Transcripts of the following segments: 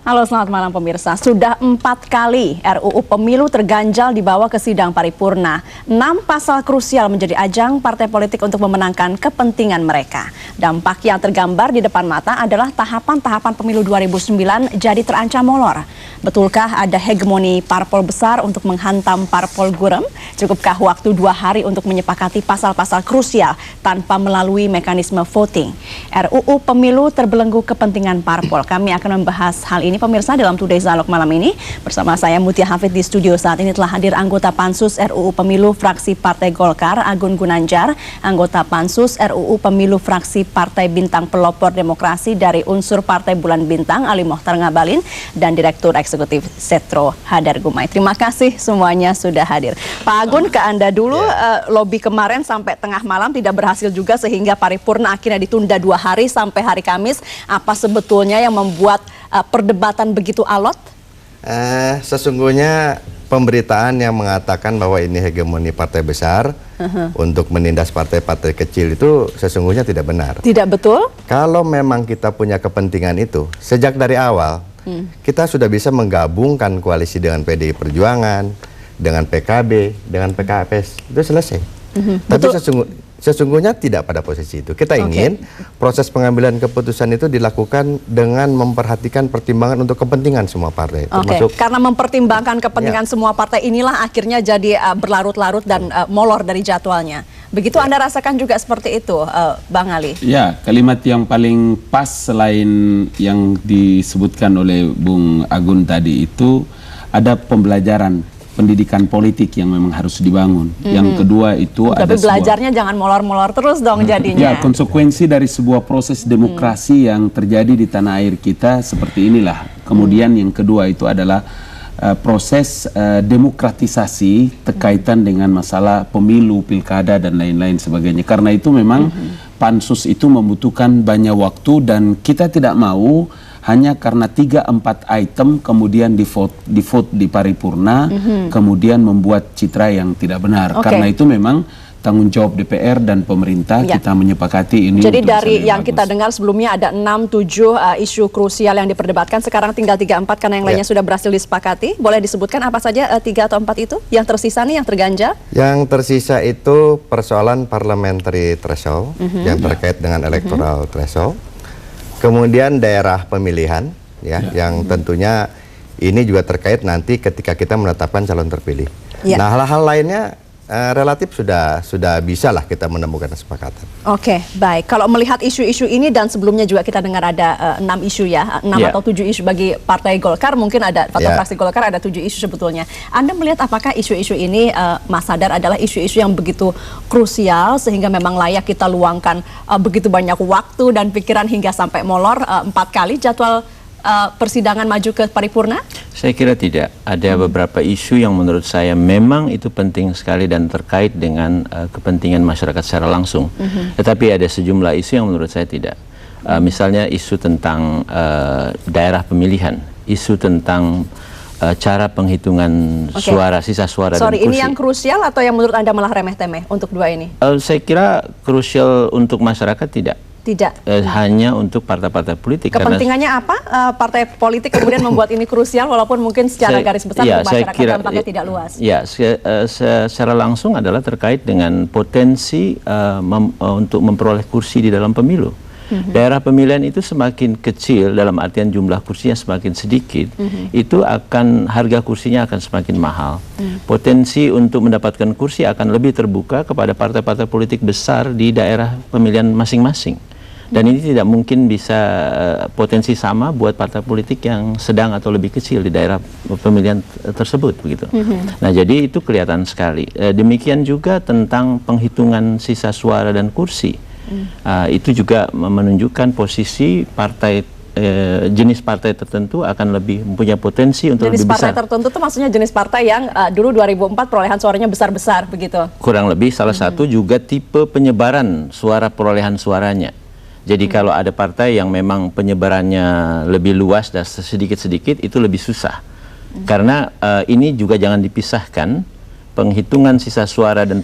Halo, selamat malam pemirsa. Sudah 4 kali RUU Pemilu terganjal dibawa ke sidang paripurna. 6 pasal krusial menjadi ajang partai politik untuk memenangkan kepentingan mereka. Dampak yang tergambar di depan mata adalah tahapan-tahapan pemilu 2009 jadi terancam molor. Betulkah ada hegemoni parpol besar untuk menghantam parpol gurem? Cukupkah waktu 2 hari untuk menyepakati pasal-pasal krusial tanpa melalui mekanisme voting? RUU Pemilu terbelenggu kepentingan parpol. Kami akan membahas hal ini pemirsa dalam Today's Dialog malam ini. Bersama saya Mutia Hafid di studio saat ini telah hadir anggota Pansus RUU Pemilu fraksi Partai Golkar Agun Gunanjar, anggota Pansus RUU Pemilu fraksi Partai Bintang Pelopor Demokrasi dari unsur Partai Bulan Bintang Ali Mohtar Ngabalin, dan Direktur Eksekutif Setro Hadar Gumai. Terima kasih semuanya sudah hadir. Pak Agun, ke Anda dulu. Lobby kemarin sampai tengah malam tidak berhasil juga sehingga paripurna akhirnya ditunda 2 hari sampai hari Kamis. Apa sebetulnya yang membuat perdebatan begitu alot? Sesungguhnya pemberitaan yang mengatakan bahwa ini hegemoni partai besar untuk menindas partai-partai kecil itu sesungguhnya tidak benar. Tidak betul? Kalau memang kita punya kepentingan itu, sejak dari awal kita sudah bisa menggabungkan koalisi dengan PDI Perjuangan, dengan PKB, dengan PKS, itu selesai. Tapi sesungguhnya tidak pada posisi itu. Kita ingin proses pengambilan keputusan itu dilakukan dengan memperhatikan pertimbangan untuk kepentingan semua partai. Termasuk karena mempertimbangkan kepentingan semua partai inilah akhirnya jadi berlarut-larut dan molor dari jadwalnya. Begitu Anda rasakan juga seperti itu, Bang Ali? Ya, kalimat yang paling pas selain yang disebutkan oleh Bung Agun tadi itu ada pembelajaran pendidikan politik yang memang harus dibangun. Yang kedua itu tapi belajarnya jangan molor-molor terus dong jadinya. Ya, konsekuensi dari sebuah proses demokrasi yang terjadi di tanah air kita seperti inilah. Kemudian yang kedua itu adalah proses demokratisasi terkaitan dengan masalah pemilu, pilkada dan lain-lain sebagainya. Karena itu memang pansus itu membutuhkan banyak waktu dan kita tidak mau hanya karena 3-4 item kemudian di vote di paripurna, kemudian membuat citra yang tidak benar. Karena itu memang tanggung jawab DPR dan pemerintah kita menyepakati ini. Jadi dari yang kita dengar sebelumnya ada 6-7 isu krusial yang diperdebatkan, sekarang tinggal 3-4 karena yang lainnya sudah berhasil disepakati. Boleh disebutkan apa saja 3 atau 4 itu? Yang tersisa nih, yang terganjal? Yang tersisa itu persoalan parliamentary threshold yang terkait dengan electoral threshold. Kemudian daerah pemilihan, yang tentunya ini juga terkait nanti ketika kita menetapkan calon terpilih. Nah, hal-hal lainnya relatif sudah bisa lah kita menemukan kesepakatan. Oke, baik. Kalau melihat isu-isu ini dan sebelumnya juga kita dengar ada 6 isu ya, 6 atau 7 isu bagi Partai Golkar, mungkin ada atau fraksi Golkar ada 7 isu sebetulnya. Anda melihat apakah isu-isu ini, Mas Hadar, adalah isu-isu yang begitu krusial sehingga memang layak kita luangkan begitu banyak waktu dan pikiran hingga sampai molor 4 kali jadwal persidangan maju ke paripurna? Saya kira tidak. Ada beberapa isu yang menurut saya memang itu penting sekali dan terkait dengan kepentingan masyarakat secara langsung. Tetapi ada sejumlah isu yang menurut saya tidak. Misalnya isu tentang daerah pemilihan, isu tentang cara penghitungan suara, sisa suara dan kursi. Ini yang krusial atau yang menurut Anda malah remeh-temeh untuk 2 ini? Saya kira krusial untuk masyarakat tidak. Tidak. Hanya untuk partai-partai politik. Kepentingannya apa? Partai politik kemudian membuat ini krusial walaupun mungkin secara garis besar untuk masyarakat dampaknya tidak luas. Ya, secara langsung adalah terkait dengan potensi untuk memperoleh kursi di dalam pemilu. Daerah pemilihan itu semakin kecil dalam artian jumlah kursinya semakin sedikit, itu akan harga kursinya akan semakin mahal. Potensi untuk mendapatkan kursi akan lebih terbuka kepada partai-partai politik besar di daerah pemilihan masing-masing. Dan ini tidak mungkin bisa potensi sama buat partai politik yang sedang atau lebih kecil di daerah pemilihan tersebut begitu. Nah, jadi itu kelihatan sekali. Demikian juga tentang penghitungan sisa suara dan kursi. Itu juga menunjukkan posisi partai jenis partai tertentu akan lebih punya potensi untuk lebih besar. Jenis partai tertentu itu maksudnya jenis partai yang dulu 2004 perolehan suaranya besar-besar begitu? Kurang lebih. Salah satu juga tipe penyebaran suara perolehan suaranya. Jadi kalau ada partai yang memang penyebarannya lebih luas dan sedikit-sedikit itu lebih susah. Karena ini juga jangan dipisahkan penghitungan sisa suara dan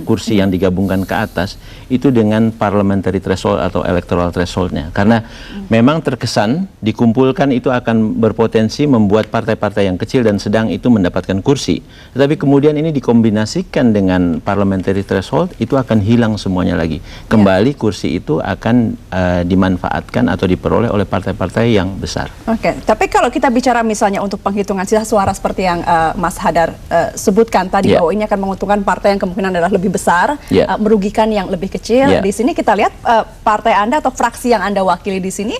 kursi yang digabungkan ke atas itu dengan parliamentary threshold atau electoral thresholdnya, karena memang terkesan dikumpulkan itu akan berpotensi membuat partai-partai yang kecil dan sedang itu mendapatkan kursi, tetapi kemudian ini dikombinasikan dengan parliamentary threshold, itu akan hilang semuanya lagi, kembali kursi itu akan dimanfaatkan atau diperoleh oleh partai-partai yang besar. Oke, tapi kalau kita bicara misalnya untuk penghitungan sisa suara seperti yang Mas Hadar sebutkan tadi, bahwa ini akan menguntungkan partai yang kemungkinan adalah lebih besar, merugikan yang lebih kecil. Di sini kita lihat partai Anda atau fraksi yang Anda wakili di sini,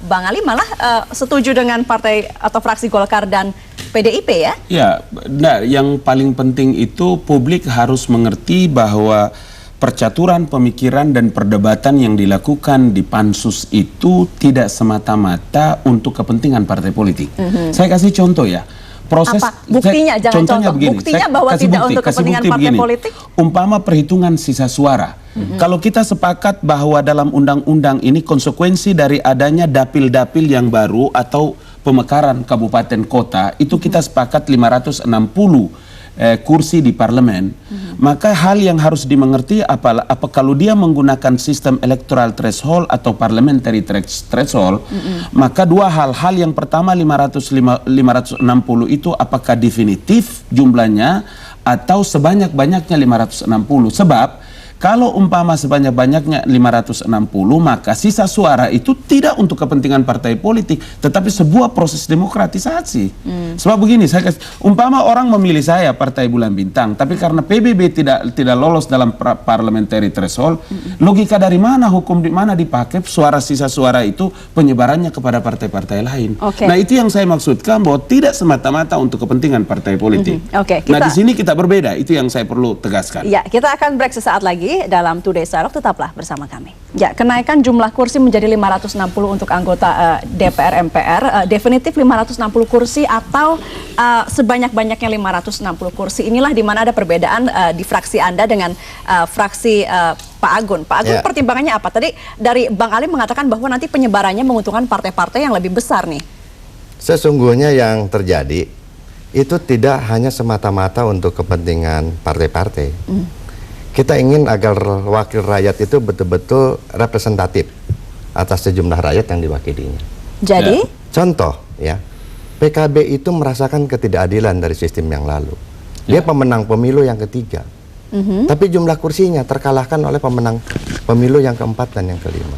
Bang Ali malah setuju dengan partai atau fraksi Golkar dan PDIP ya? Ya, nah, yang paling penting itu publik harus mengerti bahwa percaturan pemikiran dan perdebatan yang dilakukan di pansus itu tidak semata-mata untuk kepentingan partai politik. Saya kasih contoh ya. Proses buktinya, jangan contohnya contoh. Begini, buktinya bahwa tidak untuk kepentingan partai politik. Umpama perhitungan sisa suara. Kalau kita sepakat bahwa dalam undang-undang ini konsekuensi dari adanya dapil-dapil yang baru atau pemekaran kabupaten kota, itu kita sepakat 560 kursi di parlemen, maka hal yang harus dimengerti apa kalau dia menggunakan sistem electoral threshold atau parliamentary threshold, maka dua hal yang pertama 560 itu apakah definitif jumlahnya atau sebanyak-banyaknya 560, sebab kalau umpama sebanyak-banyaknya 560, maka sisa suara itu tidak untuk kepentingan partai politik, tetapi sebuah proses demokratisasi. Sebab begini, umpama orang memilih saya Partai Bulan Bintang, tapi karena PBB tidak lolos dalam parliamentary threshold, logika dari mana, hukum di mana dipakai sisa suara itu penyebarannya kepada partai-partai lain. Nah, itu yang saya maksudkan bahwa tidak semata-mata untuk kepentingan partai politik. Nah, di sini kita berbeda, itu yang saya perlu tegaskan. Ya, kita akan break sesaat lagi dalam Today's Dialog, tetaplah bersama kami. Ya, kenaikan jumlah kursi menjadi 560 untuk anggota DPR MPR, definitif 560 kursi atau sebanyak-banyaknya 560 kursi. Inilah di mana ada perbedaan di fraksi Anda dengan fraksi Pak Agun. Pak Agun, pertimbangannya apa? Tadi dari Bang Ali mengatakan bahwa nanti penyebarannya menguntungkan partai-partai yang lebih besar nih. Sesungguhnya yang terjadi itu tidak hanya semata-mata untuk kepentingan partai-partai. Kita ingin agar wakil rakyat itu betul-betul representatif atas sejumlah rakyat yang diwakilinya. Jadi? Contoh ya, PKB itu merasakan ketidakadilan dari sistem yang lalu. Dia pemenang pemilu yang ketiga, tapi jumlah kursinya terkalahkan oleh pemenang pemilu yang keempat dan yang kelima.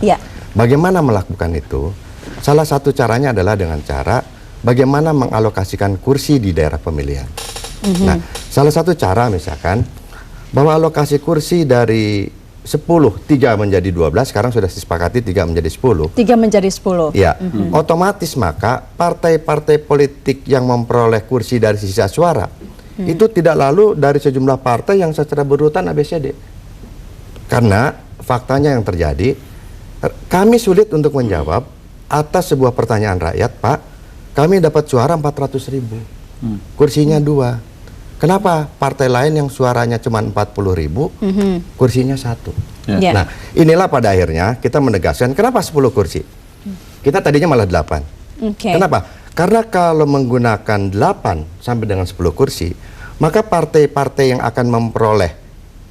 Bagaimana melakukan itu? Salah satu caranya adalah dengan cara bagaimana mengalokasikan kursi di daerah pemilihan. Nah, salah satu cara misalkan bahwa alokasi kursi dari 10, 3 menjadi 12, sekarang sudah disepakati 3 menjadi 10. 3 menjadi 10. Ya, otomatis maka partai-partai politik yang memperoleh kursi dari sisa suara, itu tidak lalu dari sejumlah partai yang secara berurutan ABCD. Karena faktanya yang terjadi, kami sulit untuk menjawab atas sebuah pertanyaan rakyat, Pak, kami dapat suara 400.000, kursinya 2. Kenapa partai lain yang suaranya cuma 40.000, kursinya 1? Nah, inilah pada akhirnya kita menegaskan kenapa 10 kursi. Kita tadinya malah 8. Kenapa? Karena kalau menggunakan 8 sampai dengan 10 kursi, maka partai-partai yang akan memperoleh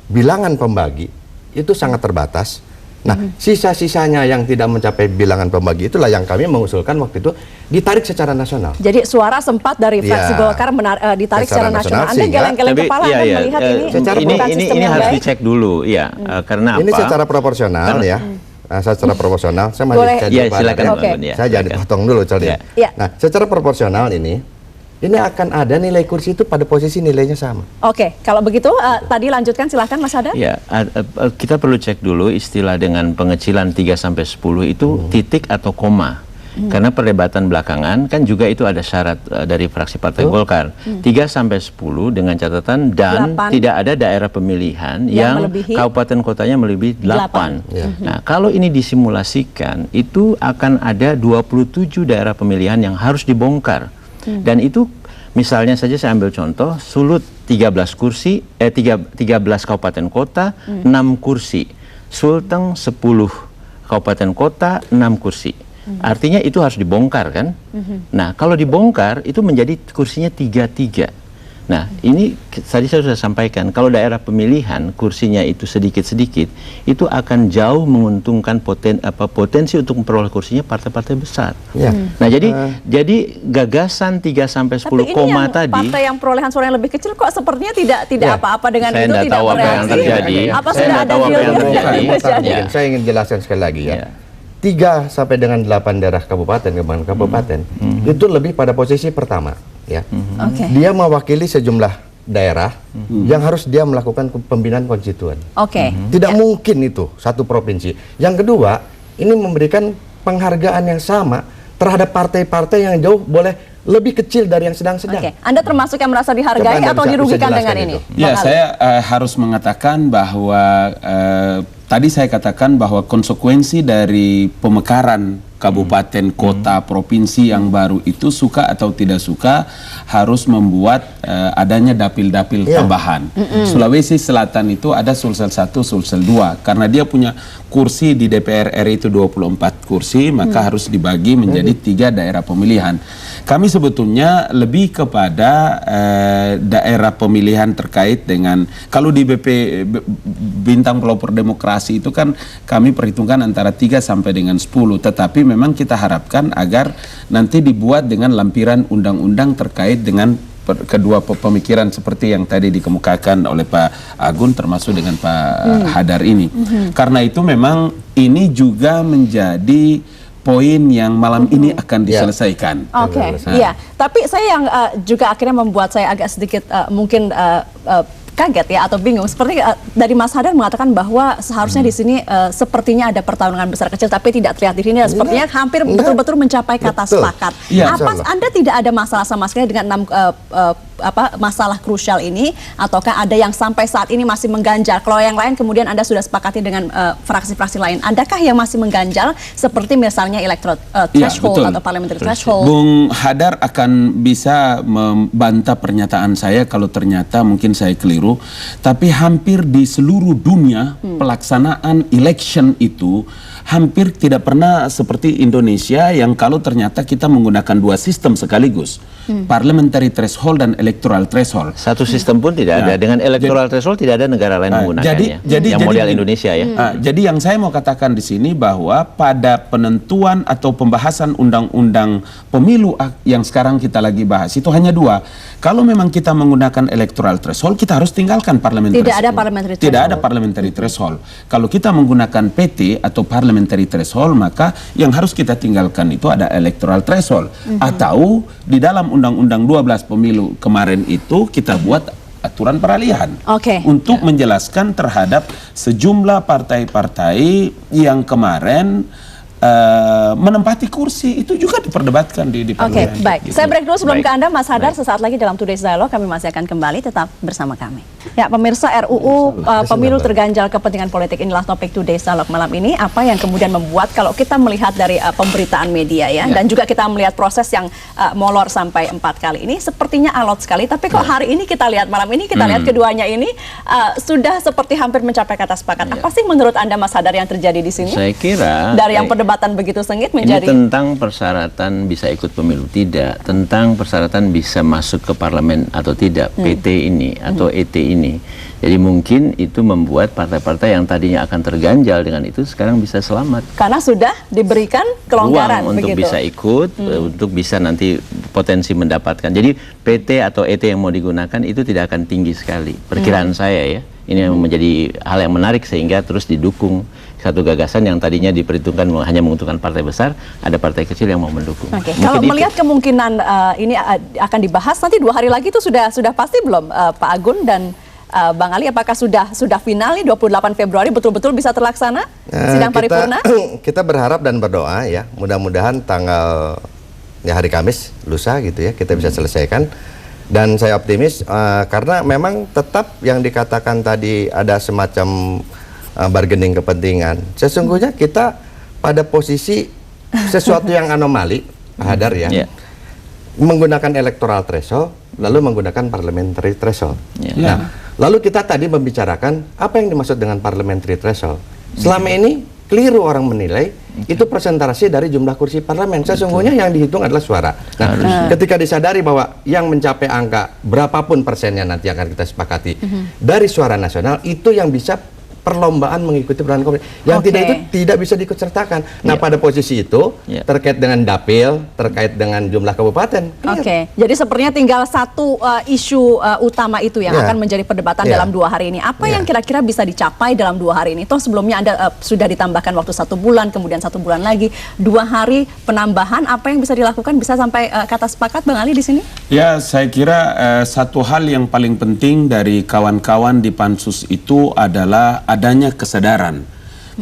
bilangan pembagi itu sangat terbatas. Nah, sisa-sisanya yang tidak mencapai bilangan pembagi itulah yang kami mengusulkan waktu itu ditarik secara nasional. Jadi suara sempat dari fraksi Golkar ditarik secara nasional. Anda geleng-geleng kepala, Anda melihat ini harus dicek dulu, ya. Karena ini apa? Secara proporsional ya. Secara proporsional, saya masih silakan. Saya jadi potong dulu soalnya. Nah, secara proporsional ini akan ada nilai kursi itu pada posisi nilainya sama. Kalau begitu tadi lanjutkan, silahkan Mas Hadar. Ya, kita perlu cek dulu istilah dengan pengecilan 3-10 itu titik atau koma. Karena perdebatan belakangan kan juga itu ada syarat dari fraksi Partai Golkar. 3-10 dengan catatan dan 8. Tidak ada daerah pemilihan yang kabupaten kotanya melebihi 8. Nah, kalau ini disimulasikan itu akan ada 27 daerah pemilihan yang harus dibongkar. Dan itu misalnya saja saya ambil contoh, Sulut 13 kursi, 13 kabupaten kota, 6 kursi. Sulteng 10 kabupaten kota, 6 kursi. Artinya itu harus dibongkar kan? Nah, kalau dibongkar itu menjadi kursinya 33. Nah, ini tadi saya sudah sampaikan, kalau daerah pemilihan kursinya itu sedikit-sedikit, itu akan jauh menguntungkan potensi untuk memperoleh kursinya partai-partai besar. Ya. Nah, jadi gagasan 3-10 koma tadi. Partai yang perolehan suara yang lebih kecil kok sepertinya tidak apa-apa dengan Saya itu, tidak tidak tahu apa yang bereaksi. terjadi. Apa Saya sudah tidak ada tahu apa deal yang terjadi. terjadi? Saya ingin jelaskan sekali lagi ya. Ya. 3 sampai dengan 8 daerah kabupaten itu lebih pada posisi pertama ya. Oke. Dia mewakili sejumlah daerah yang harus dia melakukan pembinaan konstituen. Oke. Tidak mungkin itu satu provinsi. Yang kedua, ini memberikan penghargaan yang sama terhadap partai-partai yang jauh boleh lebih kecil dari yang sedang-sedang. Oke. Anda termasuk yang merasa Coba dihargai Anda atau bisa dirugikan jelaskan dengan itu. ini? Ya, Bang Ali. saya harus mengatakan bahwa tadi saya katakan bahwa konsekuensi dari pemekaran kabupaten, kota, provinsi yang baru itu suka atau tidak suka harus membuat adanya dapil-dapil tambahan. Sulawesi Selatan itu ada Sulsel 1, Sulsel 2 karena dia punya kursi di DPR RI itu 24 kursi, maka harus dibagi menjadi 3 daerah pemilihan. Kami sebetulnya lebih kepada daerah pemilihan terkait dengan kalau di Bintang Pelopor Demokrasi itu kan kami perhitungkan antara 3 sampai dengan 10, tetapi memang kita harapkan agar nanti dibuat dengan lampiran undang-undang terkait dengan kedua pemikiran seperti yang tadi dikemukakan oleh Pak Agun termasuk dengan Pak Hadar ini. Karena itu memang ini juga menjadi poin yang malam ini akan diselesaikan. Oke, iya. Tapi saya yang juga akhirnya membuat saya agak sedikit mungkin kaget ya atau bingung. Seperti dari Mas Hadar mengatakan bahwa seharusnya di sini sepertinya ada pertarungan besar kecil, tapi tidak terlihat di sini. Sepertinya hampir betul-betul mencapai kata sepakat. Iya, Apa Anda tidak ada masalah sama sekali dengan 6 masalah krusial ini, ataukah ada yang sampai saat ini masih mengganjal? Kalau yang lain kemudian Anda sudah sepakati dengan fraksi-fraksi lain, adakah yang masih mengganjal seperti misalnya electoral threshold atau parliamentary threshold? Bung Hadar akan bisa membantah pernyataan saya kalau ternyata mungkin saya keliru, tapi hampir di seluruh dunia pelaksanaan election itu hampir tidak pernah seperti Indonesia yang kalau ternyata kita menggunakan 2 sistem sekaligus, parliamentary threshold dan electoral threshold. Satu sistem pun tidak ada. Dengan electoral threshold tidak ada negara lain menggunakannya. Yang model Indonesia ya. Jadi yang saya mau katakan di sini bahwa pada penentuan atau pembahasan undang-undang pemilu yang sekarang kita lagi bahas itu hanya 2. Kalau memang kita menggunakan electoral threshold, kita harus tinggalkan parliamentary threshold. Tidak ada parliamentary Tidak ada parliamentary threshold. Kalau kita menggunakan PT atau parliamentary threshold, maka yang harus kita tinggalkan itu ada electoral threshold. Atau di dalam Undang-Undang 12 pemilu kemarin itu kita buat aturan peralihan untuk menjelaskan terhadap sejumlah partai-partai yang kemarin menempati kursi itu juga diperdebatkan di Oke, baik. Gitu. Saya break dulu sebelum ke Anda, Mas Hadar. Sesaat lagi dalam Today's Dialogue kami masih akan kembali, tetap bersama kami. Ya, pemirsa, RUU Pemilu terganjal kepentingan politik, inilah topik Today's Dialogue malam ini. Apa yang kemudian membuat kalau kita melihat dari pemberitaan media ya, dan juga kita melihat proses yang molor sampai 4 kali ini, sepertinya alot sekali. Tapi kok hari ini kita lihat, malam ini kita lihat keduanya ini sudah seperti hampir mencapai kata sepakat. Apa sih menurut Anda, Mas Hadar, yang terjadi di sini? Saya kira dari yang perdebatan begitu sengit menjadi ini tentang persyaratan bisa ikut pemilu tidak, tentang persyaratan bisa masuk ke parlemen atau tidak, PT ini atau ET ini. Jadi mungkin itu membuat partai-partai yang tadinya akan terganjal dengan itu sekarang bisa selamat. Karena sudah diberikan kelonggaran ruang untuk begitu. bisa ikut, untuk bisa nanti potensi mendapatkan. Jadi PT atau ET yang mau digunakan itu tidak akan tinggi sekali. Perkiraan saya ya. Ini yang menjadi hal yang menarik sehingga terus didukung satu gagasan yang tadinya diperhitungkan hanya menguntungkan partai besar, ada partai kecil yang mau mendukung. Kalau melihat kemungkinan ini akan dibahas nanti 2 hari lagi itu sudah pasti belum Pak Agun dan Bang Ali, apakah sudah final nih 28 Februari betul-betul bisa terlaksana sidang paripurna? Kita berharap dan berdoa ya, mudah-mudahan tanggal hari Kamis lusa gitu ya kita bisa selesaikan. Dan saya optimis karena memang tetap yang dikatakan tadi ada semacam bargaining kepentingan. Sesungguhnya kita pada posisi sesuatu yang anomali, Pak Hadar ya, menggunakan electoral threshold, lalu menggunakan parliamentary threshold. Nah, lalu kita tadi membicarakan apa yang dimaksud dengan parliamentary threshold. Selama ini keliru orang menilai itu persentase dari jumlah kursi parlemen. Sesungguhnya yang dihitung adalah suara. Nah, ketika disadari bahwa yang mencapai angka berapapun persennya nanti akan kita sepakati dari suara nasional, itu yang bisa perlombaan mengikuti peran komisi. Yang tidak itu tidak bisa diikutsertakan. Nah, pada posisi itu terkait dengan dapil, terkait dengan jumlah kabupaten. Jadi sepertinya tinggal satu isu utama itu yang akan menjadi perdebatan dalam 2 hari ini. Apa yang kira-kira bisa dicapai dalam 2 hari ini? Toh sebelumnya Anda sudah ditambahkan waktu 1 bulan, kemudian 1 bulan lagi, 2 hari penambahan. Apa yang bisa dilakukan? Bisa sampai kata sepakat, Bang Ali di sini? Ya, saya kira satu hal yang paling penting dari kawan-kawan di Pansus itu adalah adanya kesadaran.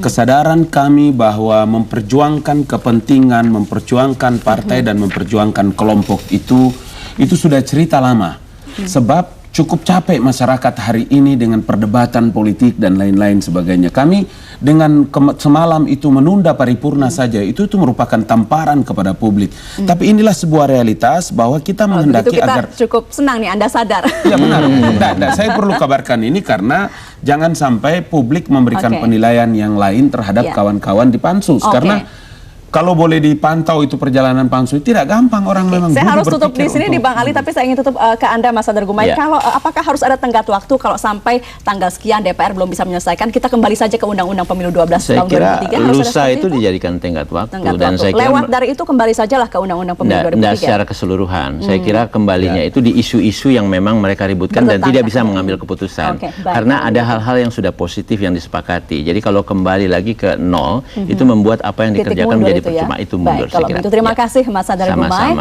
Kesadaran kami bahwa memperjuangkan kepentingan, memperjuangkan partai dan memperjuangkan kelompok itu sudah cerita lama. Sebab cukup capek masyarakat hari ini dengan perdebatan politik dan lain-lain sebagainya. Kami dengan semalam itu menunda paripurna saja, itu merupakan tamparan kepada publik. Tapi inilah sebuah realitas bahwa kita menghendaki kita cukup senang nih Anda sadar. Ya benar. Saya perlu kabarkan ini karena jangan sampai publik memberikan penilaian yang lain terhadap kawan-kawan di Pansus. Karena kalau boleh dipantau itu perjalanan Pansus, tidak gampang orang memang. Saya harus tutup di sini di Bang Ali, tapi saya ingin tutup ke Anda, Mas Sadar Gumai. Kalau apakah harus ada tenggat waktu kalau sampai tanggal sekian DPR belum bisa menyelesaikan, kita kembali saja ke Undang-Undang Pemilu 12 tahun 2003? Saya kira lusa itu dijadikan tenggat waktu. Dan saya kira lewat dari itu kembali sajalah ke Undang-Undang Pemilu 2003. Tidak secara keseluruhan. Saya kira kembalinya itu di isu-isu yang memang mereka ributkan dan tidak bisa mengambil keputusan. Karena ada hal-hal yang sudah positif yang disepakati. Jadi kalau kembali lagi ke nol, itu membuat apa yang dikerjakan menjadi percuma, itu mundur. Kalau begitu terima kasih Mas Sadar Gumai.